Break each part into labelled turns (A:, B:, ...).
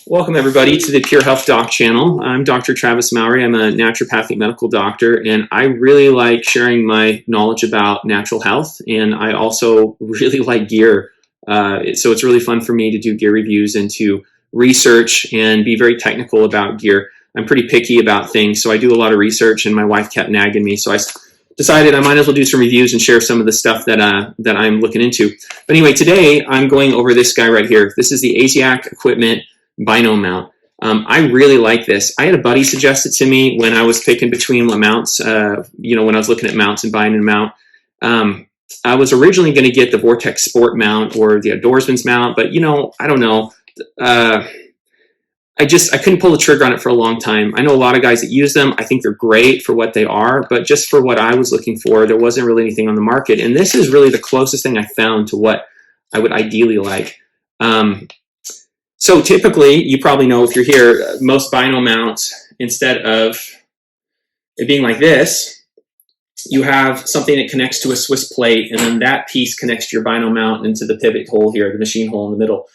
A: Welcome, everybody, to the Pure Health Doc channel. I'm Dr. Travis Mowry. I'm a naturopathic medical doctor, and I really like sharing my knowledge about natural health, and I also really like gear. So it's really fun for me to do gear reviews and to research and be very technical about gear. I'm pretty picky about things, so I do a lot of research, and my wife kept nagging me, so I decided I might as well do some reviews and share some of the stuff that I'm looking into. But anyway, today I'm going over this guy right here. This is the Aziak Equipment Bino mount. I really like this. I had a buddy suggest it to me when I was picking between what mounts, when I was looking at mounts and buying a mount. I was originally going to get the Vortex Sport mount or the Outdoorsman's mount, but I don't know. I couldn't pull the trigger on it for a long time. I know a lot of guys that use them. I think they're great for what they are, but just for what I was looking for, there wasn't really anything on the market. And this is really the closest thing I found to what I would ideally like. So typically, you probably know if you're here, most bino mounts, instead of it being like this, you have something that connects to a Swiss plate, and then that piece connects to your bino mount into the pivot hole here, the machine hole in the middle.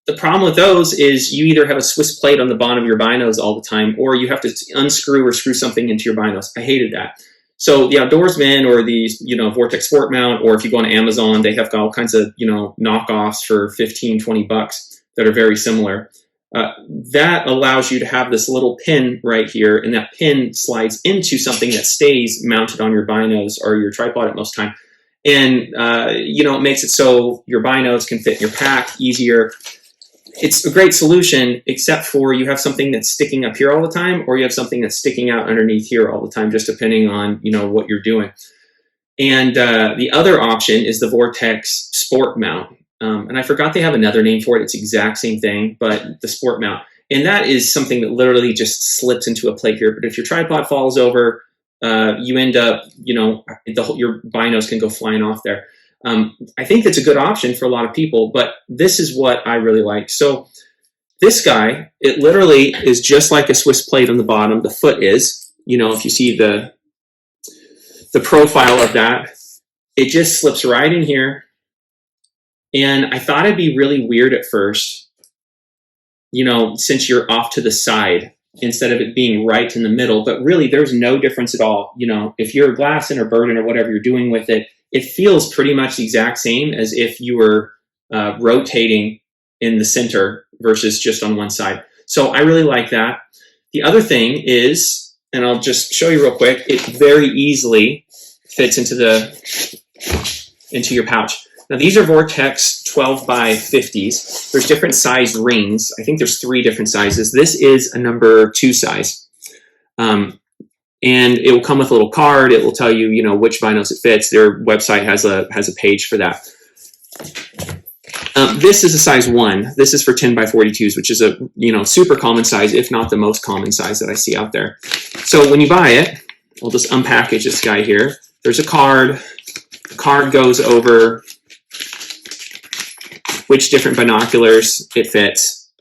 A: The problem with those is you either have a Swiss plate on the bottom of your binos all the time, or you have to unscrew or screw something into your binos. I hated that. So the Outdoorsman or the Vortex Sport mount, or if you go on Amazon, they have got all kinds of knockoffs for 15, 20 bucks. That are very similar. That allows you to have this little pin right here, and that pin slides into something that stays mounted on your binos or your tripod at most time. And, it makes it so your binos can fit in your pack easier. It's a great solution, except for you have something that's sticking up here all the time, or you have something that's sticking out underneath here all the time, just depending on, what you're doing. And the other option is the Vortex Sport mount. And I forgot they have another name for it. It's the exact same thing, but the sport mount. And that is something that literally just slips into a plate here. But if your tripod falls over, you end up, your binos can go flying off there. I think that's a good option for a lot of people, but this is what I really like. So this guy, it literally is just like a Swiss plate on the bottom. The foot is, if you see the profile of that, it just slips right in here. And I thought it'd be really weird at first, since you're off to the side instead of it being right in the middle. But really, there's no difference at all. If you're glassing or burning or whatever you're doing with it, it feels pretty much the exact same as if you were rotating in the center versus just on one side. So I really like that. The other thing is, and I'll just show you real quick, it very easily fits into your pouch. Now, these are Vortex 12 by 50s. There's different size rings. I think there's 3 different sizes. This is a number 2 size. And it will come with a little card. It will tell you, which binos it fits. Their website has a page for that. This is a size 1. This is for 10 by 42s, which is a, super common size, if not the most common size that I see out there. So when you buy it, we'll just unpackage this guy here. There's a card. The card goes over which different binoculars it fits.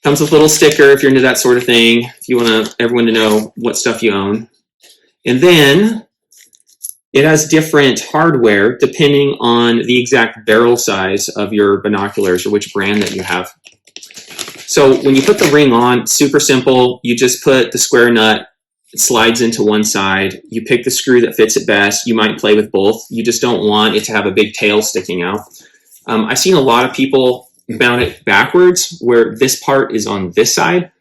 A: Comes with a little sticker if you're into that sort of thing, if you want everyone to know what stuff you own. And then it has different hardware depending on the exact barrel size of your binoculars or which brand that you have. So when you put the ring on, super simple. You just put the square nut. It slides into one side. You pick the screw that fits it best. You might play with both. You just don't want it to have a big tail sticking out. I've seen a lot of people mount it backwards where this part is on this side.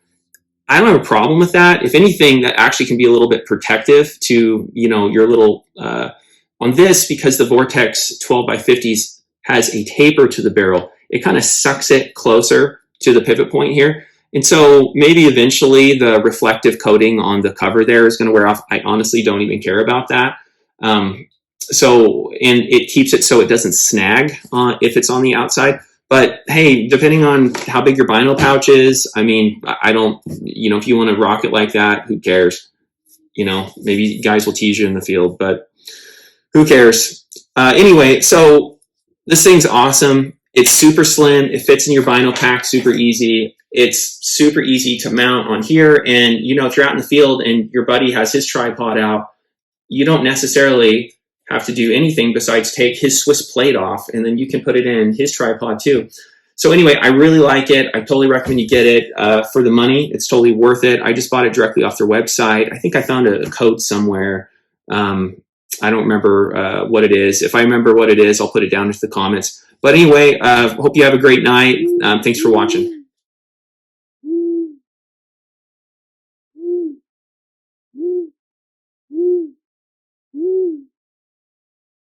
A: I don't have a problem with that. If anything, that actually can be a little bit protective to, your little, on this, because the Vortex 12 by 50s has a taper to the barrel. It kind of sucks it closer to the pivot point here. And so maybe eventually the reflective coating on the cover there is going to wear off. I honestly don't even care about that. And it keeps it so it doesn't snag if it's on the outside. But hey, depending on how big your bino pouch is, I don't, if you want to rock it like that, who cares? Maybe guys will tease you in the field, but who cares? Anyway, so this thing's awesome. It's super slim. It fits in your bino pack super easy. It's super easy to mount on here. And, if you're out in the field and your buddy has his tripod out, you don't necessarily have to do anything besides take his Swiss plate off, and then you can put it in his tripod too. So anyway, I really like it. I totally recommend you get it. For the money, it's totally worth it. I just bought it directly off their website. I think I found a code somewhere. I don't remember what it is. If I remember what it is, I'll put it down into the comments. But anyway, hope you have a great night. Thanks for watching.